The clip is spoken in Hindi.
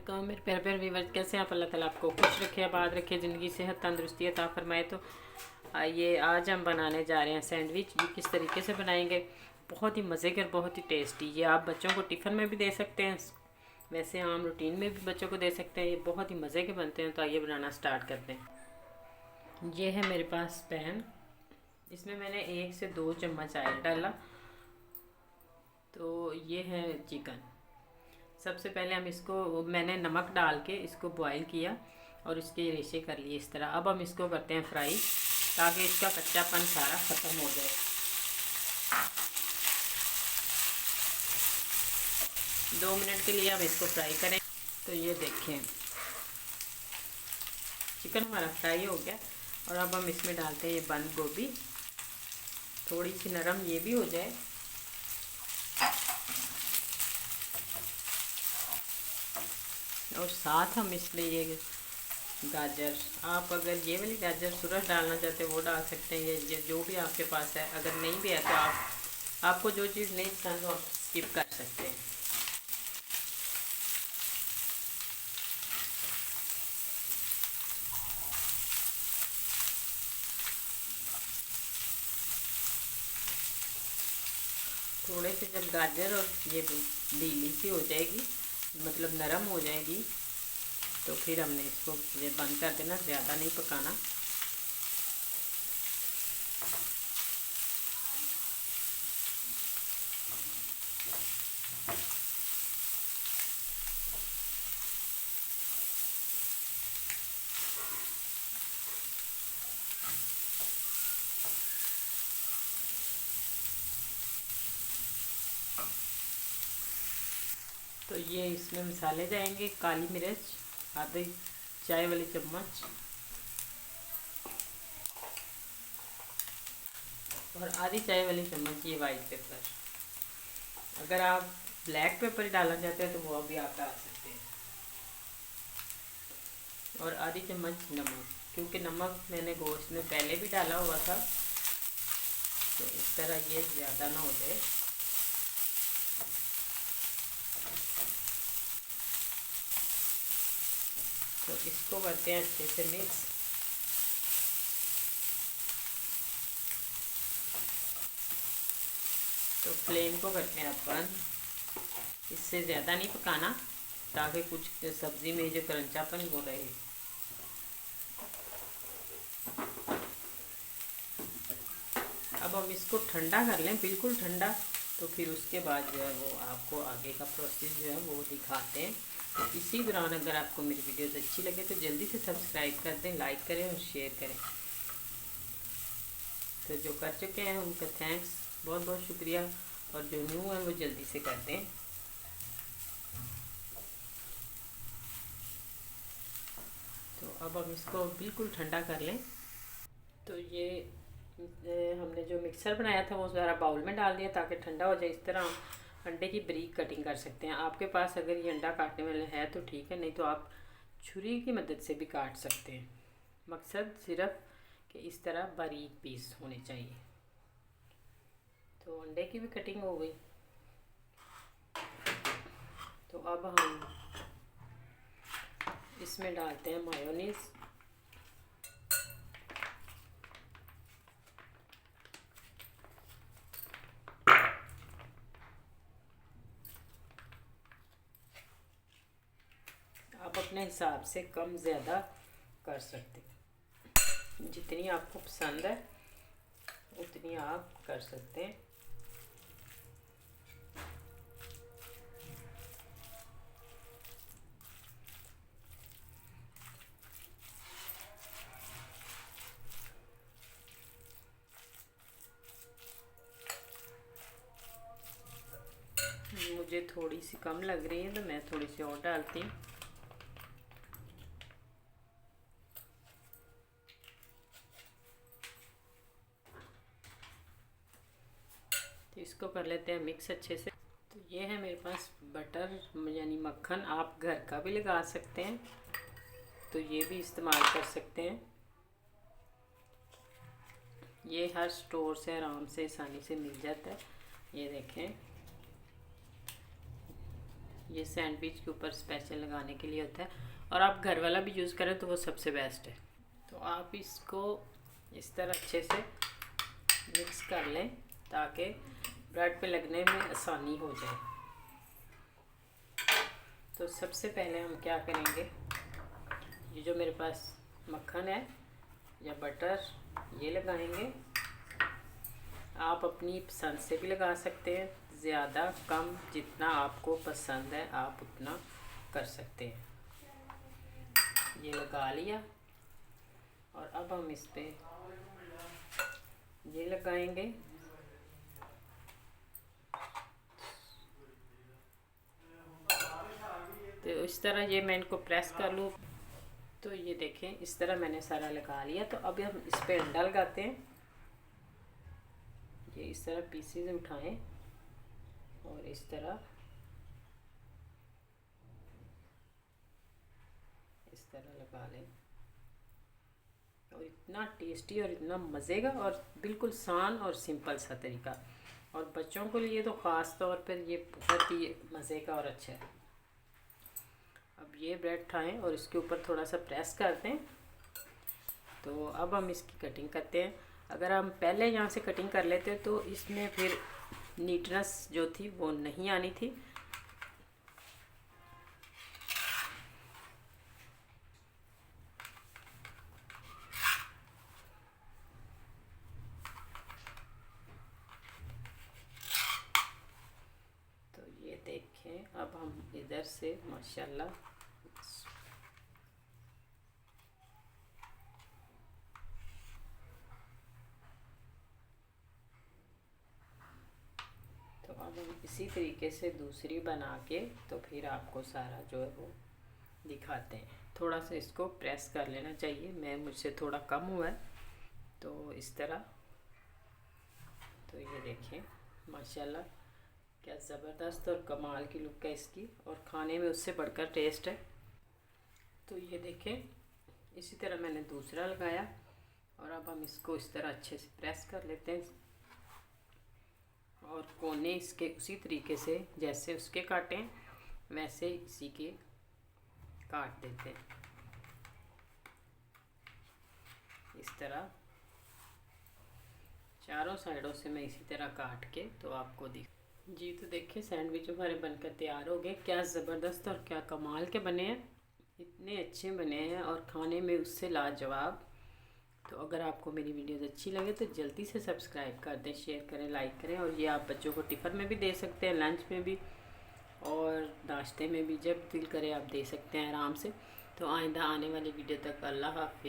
वालेकुम मेरे प्यारे प्यारे व्यूअर्स, कैसे हैं आप? अल्लाह ताला आपको खुश रखे, आबाद रखे, ज़िंदगी सेहत तंदुरुस्ती अता फरमाए। तो आइए आज हम बनाने जा रहे हैं सैंडविच। ये किस तरीके से बनाएंगे, बहुत ही मज़े के और बहुत ही टेस्टी। ये आप बच्चों को टिफ़िन में भी दे सकते हैं, वैसे आम रूटीन में भी बच्चों को दे सकते हैं। ये बहुत ही मज़े के बनते हैं। तो आइए बनाना स्टार्ट करते हैं। ये है मेरे पास पैन, इसमें मैंने 1 से 2 चम्मच ऑयल डाला। तो ये है चिकन। सबसे पहले हम इसको, मैंने नमक डाल के इसको बॉईल किया और इसके रेशे कर लिए इस तरह। अब हम इसको करते हैं फ्राई, ताकि इसका कच्चापन सारा ख़त्म हो जाए। 2 मिनट के लिए हम इसको फ्राई करें। तो ये देखें, चिकन हमारा फ्राई हो गया। और अब हम इसमें डालते हैं ये बंद गोभी, थोड़ी सी नरम ये भी हो जाए। और साथ हम इसमें ये गाजर, आप अगर ये वाली गाजर सूरज डालना चाहते हैं वो डाल सकते हैं, ये जो भी आपके पास है। अगर नहीं भी है तो आपको जो चीज़ नहीं पसंद हो आप स्किप कर सकते हैं। थोड़े से जब गाजर और ये ढीली सी हो जाएगी, मतलब नरम हो जाएगी, तो फिर हमने इसको ये बंद कर देना, ज़्यादा नहीं पकाना। तो ये इसमें मसाले जाएंगे, काली मिर्च आधी चाय वाली चम्मच, और आधी चाय वाली चम्मच ये वाइट पेपर। अगर आप ब्लैक पेपर डालना चाहते हैं तो वो भी आप डाल सकते हैं। और आधी चम्मच नमक, क्योंकि नमक मैंने गोश्त में पहले भी डाला हुआ था, तो इस तरह ये ज़्यादा ना हो जाए। तो इसको करते हैं अच्छे से मिक्स। तो फ्लेम को करते हैं बंद, इससे ज़्यादा नहीं पकाना, ताकि कुछ सब्ज़ी में जो क्रंचापन वो रहे। अब हम इसको ठंडा कर लें, बिल्कुल ठंडा। तो फिर उसके बाद जो है वो आपको आगे का प्रोसेस जो है वो दिखाते हैं। तो इसी दौरान अगर आपको मेरी वीडियोस अच्छी लगे तो जल्दी से सब्सक्राइब कर दें, लाइक करें और शेयर करें। तो जो कर चुके हैं उनका थैंक्स, बहुत बहुत शुक्रिया। और जो न्यू है वो जल्दी से कर दें। तो अब हम इसको बिल्कुल ठंडा कर लें। तो ये हमने जो मिक्सर बनाया था वो सारा बाउल में डाल दिया ताकि ठंडा हो जाए। इस तरह हम अंडे की बारीक कटिंग कर सकते हैं। आपके पास अगर ये अंडा काटने वाला है तो ठीक है, नहीं तो आप छुरी की मदद से भी काट सकते हैं। मकसद सिर्फ कि इस तरह बारीक पीस होने चाहिए। तो अंडे की भी कटिंग हो गई। तो अब हम इसमें डालते हैं मायोनीज़। आप अपने हिसाब से कम ज़्यादा कर सकते हैं, जितनी आपको पसंद है उतनी आप कर सकते हैं। मुझे थोड़ी सी कम लग रही है तो मैं थोड़ी सी और डालती हूँ। तो इसको कर लेते हैं मिक्स अच्छे से। तो ये है मेरे पास बटर यानी मक्खन, आप घर का भी लगा सकते हैं, तो ये भी इस्तेमाल कर सकते हैं। ये हर स्टोर से आराम से आसानी से मिल जाता है। ये देखें, ये सैंडविच के ऊपर स्पेशल लगाने के लिए होता है, और आप घर वाला भी यूज़ करें तो वो सबसे बेस्ट है। तो आप इसको इस तरह अच्छे से मिक्स कर लें ताकि ब्रेड पे लगने में आसानी हो जाए। तो सबसे पहले हम क्या करेंगे, ये जो मेरे पास मक्खन है या बटर, ये लगाएंगे। आप अपनी पसंद से भी लगा सकते हैं, ज़्यादा कम जितना आपको पसंद है आप उतना कर सकते हैं। ये लगा लिया और अब हम इस पे ये लगाएंगे। तो इस तरह ये मैं इनको प्रेस कर लूँ। तो ये देखें इस तरह मैंने सारा लगा लिया। तो अब हम इस पे अंडा लगाते हैं। ये इस तरह पीसेस उठाएं और इस तरह लगा लें। और इतना टेस्टी और इतना मज़े का और बिल्कुल आसान और सिंपल सा तरीका, और बच्चों के लिए तो ख़ास तौर पर ये बहुत ही मज़े का और अच्छा है। अब ये ब्रेड उठाएं और इसके ऊपर थोड़ा सा प्रेस कर दें। तो अब हम इसकी कटिंग करते हैं। अगर हम पहले यहाँ से कटिंग कर लेते तो इसमें फिर नीटनेस जो थी वो नहीं आनी थी। तो ये देखें अब हम इधर से माशाल्लाह अब हम इसी तरीके से दूसरी बना के तो फिर आपको सारा जो है वो दिखाते हैं। थोड़ा सा इसको प्रेस कर लेना चाहिए, मुझसे थोड़ा कम हुआ है तो इस तरह। तो ये देखें माशाल्लाह क्या ज़बरदस्त और कमाल की लुक है इसकी, और खाने में उससे बढ़कर टेस्ट है। तो ये देखें इसी तरह मैंने दूसरा लगाया और अब हम इसको इस तरह अच्छे से प्रेस कर लेते हैं, और कोने इसके उसी तरीके से जैसे उसके काटें वैसे इसी के काट देते हैं इस तरह। चारों साइडों से मैं इसी तरह काट के तो आपको दिख जी। तो देखिए सैंडविच हमारे बनकर तैयार हो गए। क्या ज़बरदस्त और क्या कमाल के बने हैं, इतने अच्छे बने हैं और खाने में उससे लाजवाब। तो अगर आपको मेरी वीडियोस अच्छी लगे तो जल्दी से सब्सक्राइब कर दें, शेयर करें, लाइक करें। और ये आप बच्चों को टिफ़िन में भी दे सकते हैं, लंच में भी और नाश्ते में भी, जब दिल करे आप दे सकते हैं आराम से। तो आइंदा आने वाली वीडियो तक अल्लाह हाफ़िज़।